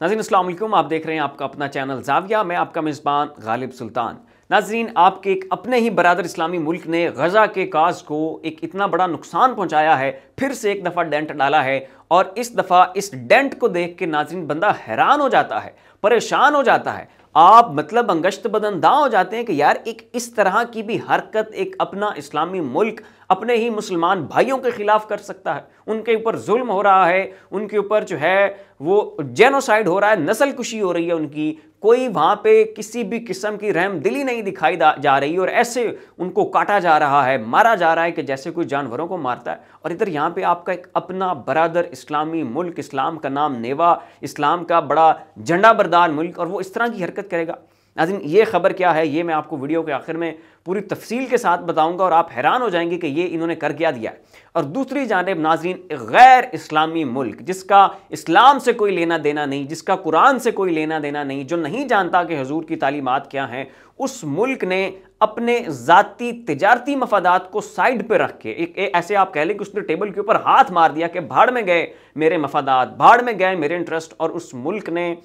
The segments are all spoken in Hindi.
नाज़रीन अस्सलाम वालेकुम, आप देख रहे हैं आपका अपना चैनल ज़ाविया। मैं आपका मेज़बान गालिब सुल्तान। नाज़रीन, आपके एक अपने ही बरादर इस्लामी मुल्क ने गज़ा के काज को एक इतना बड़ा नुकसान पहुंचाया है, फिर से एक दफ़ा डेंट डाला है। और इस दफ़ा इस डेंट को देख के नाज़रीन बंदा हैरान हो जाता है, परेशान हो जाता है। आप मतलब अंगश्त बदनदा हो जाते हैं कि यार एक इस तरह की भी हरकत एक अपना इस्लामी मुल्क अपने ही मुसलमान भाइयों के खिलाफ कर सकता है। उनके ऊपर जुल्म हो रहा है, उनके ऊपर जो है वो जेनोसाइड हो रहा है, नस्ल कुशी हो रही है उनकी। कोई वहां पे किसी भी किस्म की रहमदिली नहीं दिखाई जा रही और ऐसे उनको काटा जा रहा है, मारा जा रहा है कि जैसे कोई जानवरों को मारता है। और इधर यहाँ पे आपका एक अपना बरादर इस्लामी मुल्क, इस्लाम का नाम नेवा, इस्लाम का बड़ा झंडा बरदार मुल्क, और वो इस तरह की हरकत करेगा। नाज़रीन, ये खबर क्या है, ये मैं आपको वीडियो के आखिर में पूरी तफसील के साथ बताऊंगा और आप हैरान हो जाएंगे कि ये इन्होंने कर क्या दिया है। और दूसरी जानिब नाज़रीन, गैर इस्लामी मुल्क जिसका इस्लाम से कोई लेना देना नहीं, जिसका कुरान से कोई लेना देना नहीं, जो नहीं जानता कि हुजूर की तालीमात क्या हैं, उस मुल्क ने अपने ज़ाती तिजारती मफादात को साइड पे रख के एक ऐसे आप कह लें कि उसने टेबल के ऊपर हाथ मार दिया कि भाड़ में गए मेरे मफादात, भाड़ में गए मेरे इंटरेस्ट। और उस मुल्क ने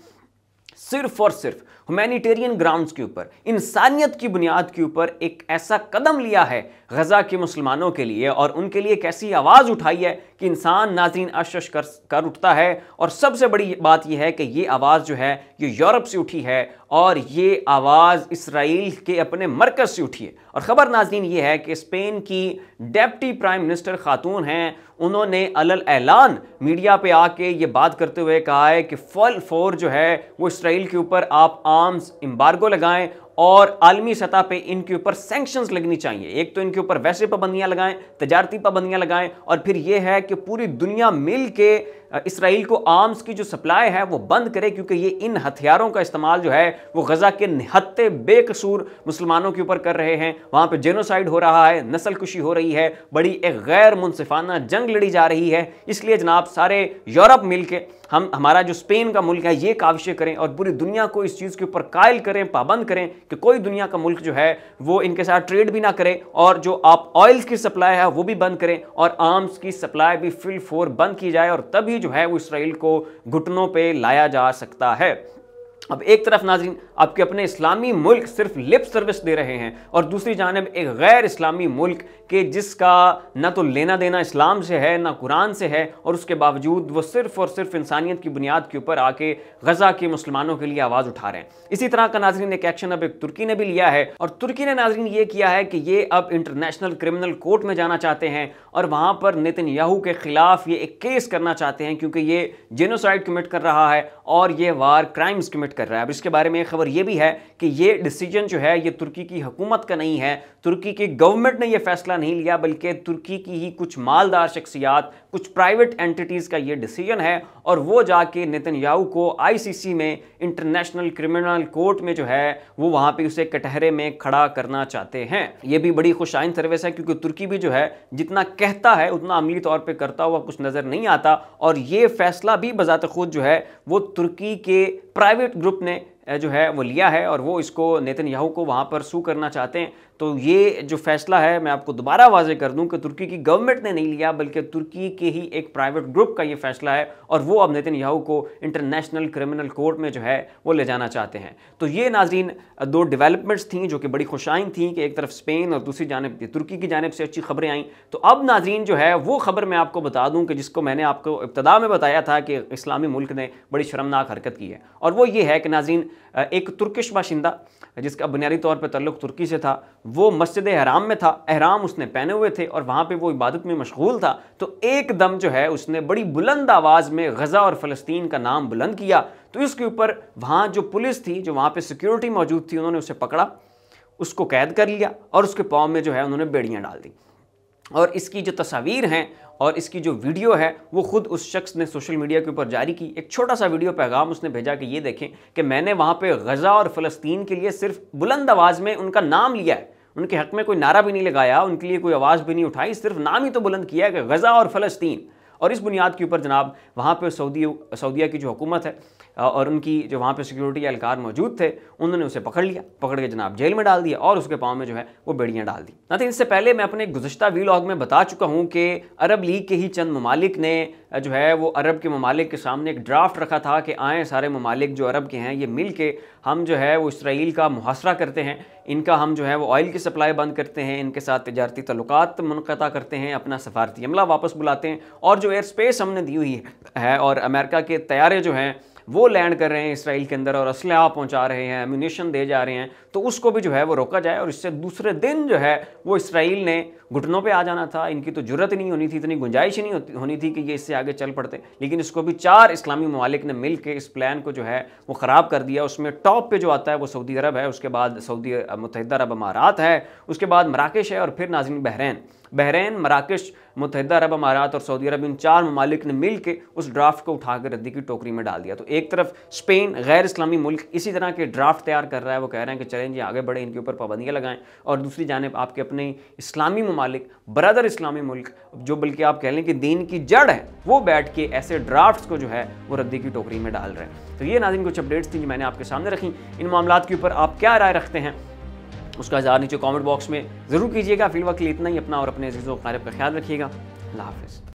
सिर्फ और सिर्फ ह्यूमैनिटेरियन ग्राउंड्स के ऊपर, इंसानियत की बुनियाद के ऊपर एक ऐसा कदम लिया है गजा के मुसलमानों के लिए, और उनके लिए एक ऐसी आवाज़ उठाई है कि इंसान नाज़रीन अशश कर उठता है। और सबसे बड़ी बात यह है कि ये आवाज़ जो है ये यूरोप से उठी है और ये आवाज़ इसराइल के अपने मरकज़ से उठी है। और ख़बर नाज़रीन ये है कि स्पेन की डेप्टी प्राइम मिनिस्टर खातून हैं, उन्होंने अलल ऐलान मीडिया पे आके ये बात करते हुए कहा है कि फल फोर जो है वो इसराइल के ऊपर आप आर्म्स एम्बार्गो लगाएं और आलमी सतह पे इनके ऊपर सैंक्शंस लगनी चाहिए। एक तो इनके ऊपर वैसे पाबंदियां लगाएं, तजारती पाबंदियां लगाएं, और फिर यह है कि पूरी दुनिया मिल के इसराइल को आर्म्स की जो सप्लाई है वो बंद करे, क्योंकि ये इन हथियारों का इस्तेमाल जो है वो गजा के निहत्ते बेकसूर मुसलमानों के ऊपर कर रहे हैं। वहां पे जेनोसाइड हो रहा है, नस्ल कुशी हो रही है, बड़ी एक गैर मुनसिफाना जंग लड़ी जा रही है। इसलिए जनाब सारे यूरोप मिल के हमारा जो स्पेन का मुल्क है ये काविशें करें और पूरी दुनिया को इस चीज़ के ऊपर कायल करें, पाबंद करें कि कोई दुनिया का मुल्क जो है वो इनके साथ ट्रेड भी ना करे, और जो आप ऑयल्स की सप्लाई है वो भी बंद करें और आर्म्स की सप्लाई भी फिल फोर बंद की जाए, और तभी जो है वो इसराइल को घुटनों पे लाया जा सकता है। अब एक तरफ नाज़रीन आपके अपने इस्लामी मुल्क सिर्फ लिप सर्विस दे रहे हैं, और दूसरी जानिब एक गैर इस्लामी मुल्क के जिसका ना तो लेना देना इस्लाम से है ना कुरान से है, और उसके बावजूद वो सिर्फ और सिर्फ इंसानियत की बुनियाद के ऊपर आके गजा के मुसलमानों के लिए आवाज़ उठा रहे हैं। इसी तरह का नाज़रीन एक एक्शन अब एक तुर्की ने भी लिया है, और तुर्की ने नाज़रीन ये किया है कि ये अब इंटरनेशनल क्रिमिनल कोर्ट में जाना चाहते हैं और वहाँ पर नेतन्याहू के खिलाफ ये एक केस करना चाहते हैं, क्योंकि ये जेनोसाइड कमिट कर रहा है और ये वार क्राइम्स कमिट कर रहा है। अब इसके बारे में खबर ये भी है कि ये डिसीजन जो है ये तुर्की की हुकूमत का नहीं है, तुर्की की गवर्नमेंट ने ये फैसला नहीं लिया, बल्कि तुर्की की ही कुछ मालदार शख्सियात, कुछ प्राइवेट एंटिटीज का ये डिसीजन है, और वो जाके नेतन्याहू को आईसीसी में, इंटरनेशनल क्रिमिनल कोर्ट में जो है वो वहां पे उसे कटहरे में खड़ा करना चाहते हैं। ये भी बड़ी खुशाइन सर्विस है, क्योंकि तुर्की भी जो है जितना कहता है उतना अमली तौर पर करता हुआ कुछ नजर नहीं आता, और ये फैसला भी बजाते खुद जो है वो तुर्की के प्राइवेट ग्रुप ने जो है वो लिया है, और वो इसको नेतन्याहू को वहाँ पर सू करना चाहते हैं। तो ये जो फैसला है मैं आपको दोबारा वाजे कर दूं कि तुर्की की गवर्नमेंट ने नहीं लिया, बल्कि तुर्की के ही एक प्राइवेट ग्रुप का ये फैसला है, और वो अब नेतन्याहू को इंटरनेशनल क्रिमिनल कोर्ट में जो है वो ले जाना चाहते हैं। तो ये नाज़रीन दो डेवलपमेंट्स थी जो कि बड़ी खुशाइन थी कि एक तरफ स्पेन और दूसरी जानिब तुर्की की जानिब से अच्छी खबरें आई। तो अब नाज़रीन जो है वो खबर मैं आपको बता दूँ कि जिसको मैंने आपको इब्तदा में बताया था कि इस्लामी मुल्क ने बड़ी शर्मनाक हरकत की है, और वो ये है कि नाज़रीन एक तुर्किश बाशिंदा जिसका बुनियादी तौर पर ताल्लुक तुर्की से था, वो मस्जिद हराम में था, एहराम उसने पहने हुए थे और वहाँ पे वो इबादत में मशगूल था। तो एकदम जो है उसने बड़ी बुलंद आवाज़ में गज़ा और फ़लस्तीन का नाम बुलंद किया। तो इसके ऊपर वहाँ जो पुलिस थी, जो वहाँ पे सिक्योरिटी मौजूद थी, उन्होंने उसे पकड़ा, उसको कैद कर लिया और उसके पाँव में जो है उन्होंने बेड़ियाँ डाल दी। और इसकी जो तस्वीर हैं और इसकी जो वीडियो है वो खुद उस शख्स ने सोशल मीडिया के ऊपर जारी की। एक छोटा सा वीडियो पैगाम उसने भेजा कि ये देखें कि मैंने वहाँ पे गज़ा और फ़लस्तीन के लिए सिर्फ बुलंद आवाज़ में उनका नाम लिया है, उनके हक़ में कोई नारा भी नहीं लगाया, उनके लिए कोई आवाज़ भी नहीं उठाई, सिर्फ नाम ही तो बुलंद किया कि गज़ा और फ़लस्तीन। और इस बुनियाद के ऊपर जनाब वहाँ पे सऊदीया की जो हुकूमत है और उनकी जो वहाँ पे सिक्योरिटी एहलकार मौजूद थे उन्होंने उसे पकड़ लिया, पकड़ के जनाब जेल में डाल दिया और उसके पाँव में जो है वो बेड़ियाँ डाल दी। नाज़रीन, इससे पहले मैं अपने गुज़श्ता वीलॉग में बता चुका हूँ कि अरब लीग के ही चंद ममालिक ने जो है वो अरब के ममालिक के सामने एक ड्राफ्ट रखा था कि आएँ सारे ममालिक जो अरब के हैं ये मिल के हम जो है वो इसराइल का मुहासरा करते हैं, इनका हम जो है वो ऑयल की सप्लाई बंद करते हैं, इनके साथ तिजारती तल्लुकात मुनक़ता करते हैं, अपना सफारती अमला वापस बुलाते हैं और जो एयर स्पेस हमने दी हुई है और अमेरिका के तैयारे जो हैं वो लैंड कर रहे हैं इसराइल के अंदर और असलहा पहुंचा रहे हैं, एम्यूनेशन दे जा रहे हैं, तो उसको भी जो है वो रोका जाए। और इससे दूसरे दिन जो है वो इसराइल ने घुटनों पे आ जाना था, इनकी तो जुर्रत नहीं होनी थी, इतनी गुंजाइश नहीं होनी थी कि ये इससे आगे चल पड़ते, लेकिन इसको भी 4 इस्लामी ममालिक ने मिल के इस प्लान को जो है वो ख़राब कर दिया। उसमें टॉप पे जो आता है वो सऊदी अरब है, उसके बाद सऊदी मुत्तहिदा अरब अमारात है, उसके बाद मराकेश है और फिर नाज़रीन बहरीन, मराकेश, मुत्तहिदा अरब अमारात और सऊदी अरब, इन 4 ममालिक ने मिल के उस ड्राफ्ट को उठाकर रद्दी की टोकरी में डाल दिया। तो एक तरफ स्पेन गैर इस्लामी मुल्क इसी तरह के ड्राफ्ट तैयार कर रहा है, वो कह रहे हैं कि चलें जी आगे बढ़े, इनके ऊपर पाबंदियाँ लगाएं, और दूसरी जानिब आपके अपने इस्लामी ममालिक, बरदर इस्लामी मुल्क जो बल्कि आप कह लें कि दीन की जड़ है, वो बैठ के ऐसे ड्राफ्ट को जो है वो रद्दी की टोकरी में डाल रहे हैं। तो ये नाज़रीन कुछ अपडेट्स थी जो मैंने आपके सामने रखी। इन मामलात के ऊपर आप क्या राय रखते हैं उसका इज़हार नीचे कमेंट बॉक्स में ज़रूर कीजिएगा। फिलहाल के लिए इतना ही। अपना और अपने अज़ीज़ों क़ारिब का ख्याल रखिएगा। अल्लाह हाफ़िज़।